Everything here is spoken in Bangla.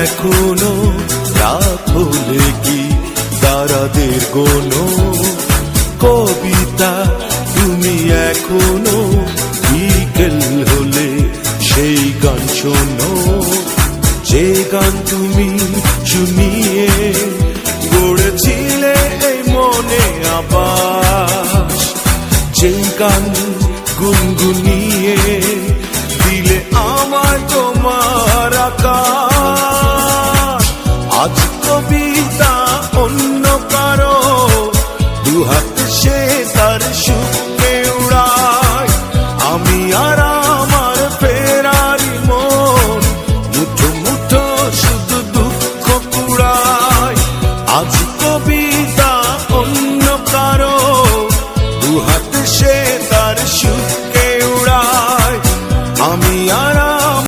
এখনো রাত হলে কি তারাদের কোনো কবিতা, তুমি এখনো বিকেল হলে সেই গান শোনো, যে গান তুমি শুনিয়ে গড়েছিলে এই মনে আবাস, যে গান গুনগুনিয়ে দিলে আমার তোমার আকাশ। আজ